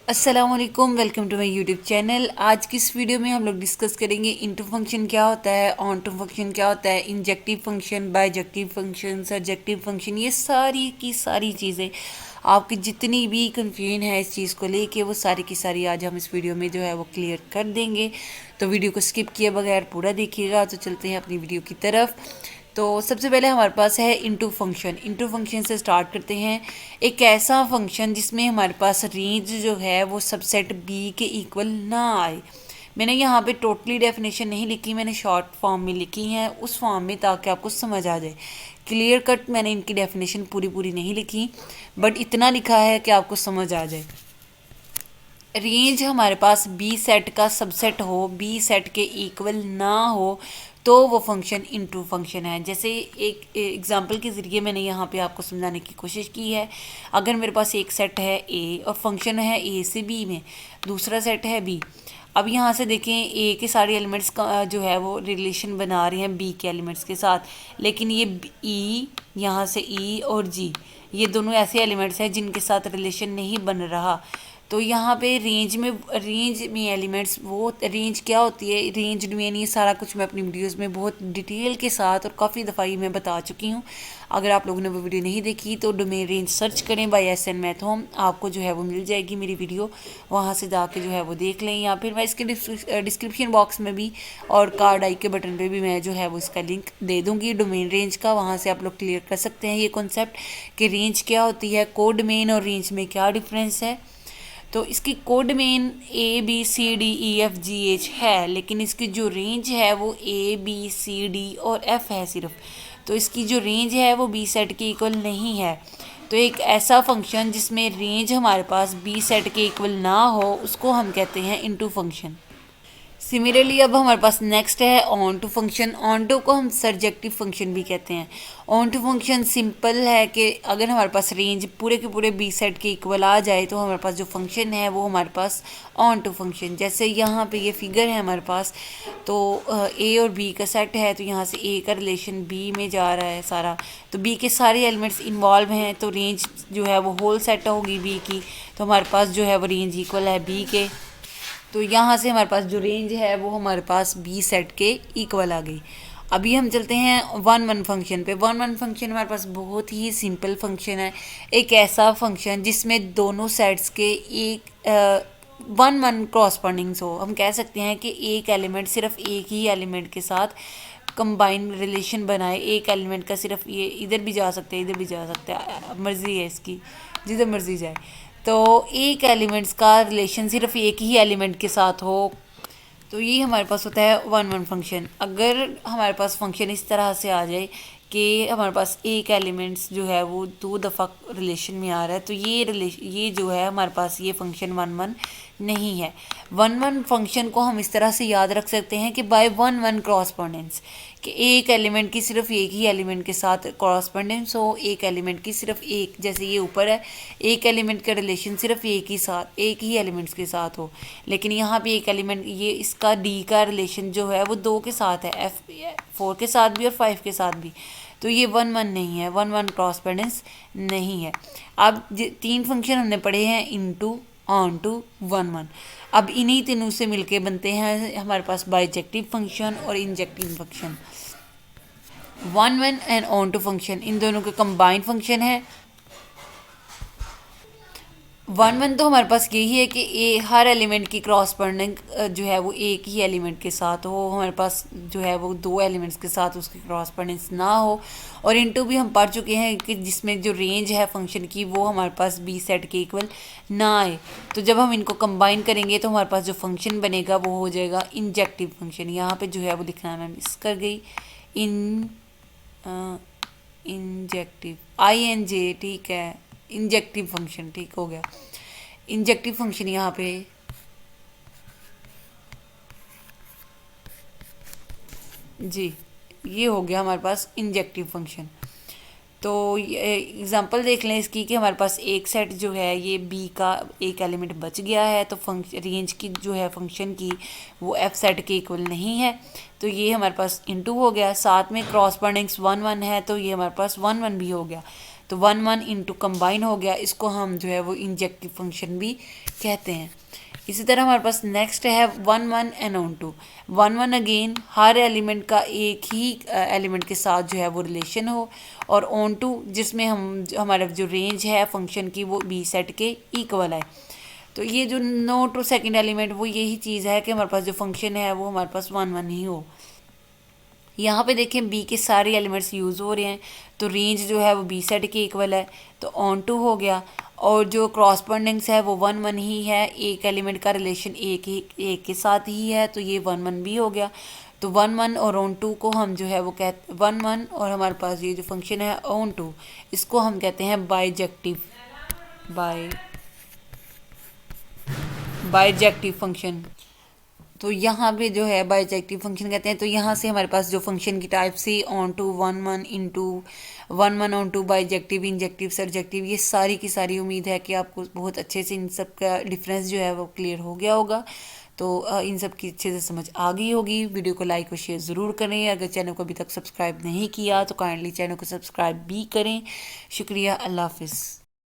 अस्सलाम वालेकुम, welcome to my YouTube channel. आज की इस वीडियो में हम लोग डिस्कस करेंगे इनटू फंक्शन क्या होता है, ऑन टू फंक्शन क्या होता है, injective function, bijective function, surjective function. ये सारी की सारी चीज़ें आपकी जितनी भी कंफ्यूजन है इस चीज़ को लेके, वो सारी की सारी आज हम इस वीडियो में जो है वो क्लियर कर देंगे। तो वीडियो को स्किप किए बगैर पूरा देखिएगा। तो चलते हैं अपनी वीडियो की तरफ। तो सबसे पहले हमारे पास है इनटू फंक्शन। इनटू फंक्शन से स्टार्ट करते हैं। एक ऐसा फंक्शन जिसमें हमारे पास रेंज जो है वो सबसेट बी के इक्वल ना आए। मैंने यहाँ पे टोटली डेफिनेशन नहीं लिखी, मैंने शॉर्ट फॉर्म में लिखी है उस फॉर्म में, ताकि आपको समझ आ जाए। क्लियर कट मैंने इनकी डेफिनेशन पूरी पूरी नहीं लिखी, बट इतना लिखा है कि आपको समझ आ जाए। रेंज हमारे पास बी सेट का सबसेट हो, बी सेट के इक्वल ना हो, तो वो फंक्शन इनटू फंक्शन है। जैसे एक एग्जांपल के ज़रिए मैंने यहाँ पे आपको समझाने की कोशिश की है। अगर मेरे पास एक सेट है ए और फंक्शन है ए से बी में, दूसरा सेट है बी। अब यहाँ से देखें, ए के सारे एलिमेंट्स का जो है वो रिलेशन बना रहे हैं बी के एलिमेंट्स के साथ, लेकिन ये ई, यहाँ से ई और जी, ये दोनों ऐसे एलिमेंट्स हैं जिनके साथ रिलेशन नहीं बन रहा। तो यहाँ पे रेंज में एलिमेंट्स, वो रेंज क्या होती है, रेंज डोमेन, ये सारा कुछ मैं अपनी वीडियोस में बहुत डिटेल के साथ और काफ़ी दफ़ा ही मैं बता चुकी हूँ। अगर आप लोगों ने वो वीडियो नहीं देखी तो डोमेन रेंज सर्च करें by S N math home, आपको जो है वो मिल जाएगी मेरी वीडियो, वहाँ से जाके जो है वो देख लें। या फिर मैं इसके डिस्क्रिप्शन बॉक्स में भी और कार्ड आई के बटन पे भी मैं जो है वो इसका लिंक दे दूँगी डोमेन रेंज का, वहाँ से आप लोग क्लियर कर सकते हैं ये कॉन्सेप्ट कि रेंज क्या होती है, कोड डोमेन और रेंज में क्या डिफरेंस है। तो इसकी codomain A B C D E F G H है, लेकिन इसकी जो रेंज है वो ए बी सी डी और एफ है सिर्फ। तो इसकी जो रेंज है वो बी सेट के इक्वल नहीं है। तो एक ऐसा फंक्शन जिसमें रेंज हमारे पास बी सेट के इक्वल ना हो, उसको हम कहते हैं इनटू फंक्शन। सिमिलरली अब हमारे पास नेक्स्ट है onto function. Onto को हम सरजेक्टिव फंक्शन भी कहते हैं। ऑन टू फंक्शन सिंपल है कि अगर हमारे पास रेंज पूरे के पूरे बी सेट के इक्वल आ जाए तो हमारे पास जो फंक्शन है वो हमारे पास ऑन टू फंक्शन। जैसे यहाँ पे ये फिगर है हमारे पास, तो ए और बी का सेट है, तो यहाँ से ए का रिलेशन बी में जा रहा है सारा, तो बी के सारे एलिमेंट्स इन्वॉल्व हैं, तो रेंज जो है वो होल सेट होगी बी की। तो हमारे पास जो है वो रेंज इक्वल है बी के। तो यहाँ से हमारे पास जो रेंज है वो हमारे पास बी सेट के इक्वल आ गई। अभी हम चलते हैं वन वन फंक्शन पे। वन वन फंक्शन हमारे पास बहुत ही सिंपल फंक्शन है। एक ऐसा फंक्शन जिसमें दोनों सेट्स के एक वन वन क्रॉसपोंडिंग्स हो। हम कह सकते हैं कि एक एलिमेंट सिर्फ एक ही एलिमेंट के साथ कंबाइन रिलेशन बनाए। एक एलिमेंट का सिर्फ ये इधर भी जा सकते हैं, इधर भी जा सकते हैं, मर्जी है इसकी, जिधर मर्जी जाए। तो एक एलिमेंट्स का रिलेशन सिर्फ एक ही एलिमेंट के साथ हो, तो ये हमारे पास होता है वन वन फंक्शन। अगर हमारे पास फंक्शन इस तरह से आ जाए कि हमारे पास एक एलिमेंट्स जो है वो दो दफ़ा रिलेशन में आ रहा है, तो ये जो है हमारे पास ये फंक्शन वन वन नहीं है। वन वन फंक्शन को हम इस तरह से याद रख सकते हैं कि बाय वन वन क्रॉसपोंडेंस, कि एक एलिमेंट की सिर्फ एक ही एलिमेंट के साथ कॉरस्पॉन्डेंस हो, एक एलिमेंट की सिर्फ एक, जैसे ये ऊपर है, एक एलिमेंट का रिलेशन सिर्फ एक ही एलिमेंट्स के साथ हो, लेकिन यहाँ पे एक एलिमेंट, ये इसका डी का रिलेशन जो है वो दो के साथ है, एफ फोर के साथ भी और फाइव के साथ भी। तो ये वन वन नहीं है, वन वन कॉरस्पॉन्डेंस नहीं है। अब तीन फंक्शन हमने पढ़े हैं, into, onto, one one. अब इन्हीं तीनों से मिलके बनते हैं हमारे पास बाइजेक्टिव फंक्शन और injective function. One one and onto function, इन दोनों के कंबाइंड फंक्शन है। वन वन तो हमारे पास यही है कि हर एलिमेंट की क्रॉसपोंडिंग जो है वो एक ही एलिमेंट के साथ हो, हमारे पास जो है वो दो एलिमेंट्स के साथ उसकी क्रॉसपोंडेंस ना हो। और इनटू भी हम पढ़ चुके हैं कि जिसमें जो रेंज है फंक्शन की वो हमारे पास बी सेट के इक्वल ना आए। तो जब हम इनको कंबाइन करेंगे तो हमारे पास जो फंक्शन बनेगा वो हो जाएगा इंजेक्टिव फंक्शन। यहाँ पे जो है वो दिखना मैं मिस कर गई, इंजेक्टिव INJ, ठीक है, इंजेक्टिव फंक्शन, ठीक हो गया। इंजेक्टिव फंक्शन यहाँ पे जी, ये हो गया हमारे पास इंजेक्टिव फंक्शन। तो एग्जांपल देख लें इसकी कि हमारे पास एक सेट जो है ये बी का एक एलिमेंट बच गया है, तो फंक्शन रेंज की जो है फंक्शन की वो एफ सेट के इक्वल नहीं है, तो ये हमारे पास इनटू हो गया। साथ में क्रॉसपोंडिंग्स वन वन है, तो ये हमारे पास वन वन भी हो गया। तो 1 1 इंटू कंबाइन हो गया, इसको हम जो है वो इंजेक्टिव फंक्शन भी कहते हैं। इसी तरह हमारे पास नेक्स्ट है 1 1 एंड ऑन टू। 1 1 अगेन हर एलिमेंट का एक ही एलिमेंट के साथ जो है वो रिलेशन हो, और ऑन टू जिसमें हमारा जो रेंज है फंक्शन की वो बी सेट के इक्वल है। तो ये जो नो टू सेकेंड एलिमेंट वो यही चीज़ है कि हमारे पास जो फंक्शन है वो हमारे पास 1 1 ही हो। यहाँ पे देखें बी के सारे एलिमेंट्स यूज़ हो रहे हैं, तो रेंज जो है वो बी सेट के इक्वल है, तो ऑन टू हो गया। और जो क्रॉसपोंडेंस है वो 1 1 ही है, एक एलिमेंट का रिलेशन एक के साथ ही है, तो ये 1 1 भी हो गया। तो 1 1 और ऑन टू को हम जो है वो कहते 1 1 और हमारे पास ये जो फंक्शन है ऑन टू, इसको हम कहते हैं बाइजेक्टिव फंक्शन। तो यहाँ पे जो है बाइजेक्टिव फंक्शन कहते हैं। तो यहाँ से हमारे पास जो फंक्शन की टाइप सी onto 1 1 into 1 1 onto bijective injective surjective, ये सारी की सारी उम्मीद है कि आपको बहुत अच्छे से इन सब का डिफरेंस जो है वो क्लियर हो गया होगा। तो इन सब की अच्छे से समझ आ गई होगी। वीडियो को लाइक और शेयर ज़रूर करें। अगर चैनल को अभी तक सब्सक्राइब नहीं किया तो काइंडली चैनल को सब्सक्राइब भी करें। शुक्रिया, अल्लाह हाफिज़।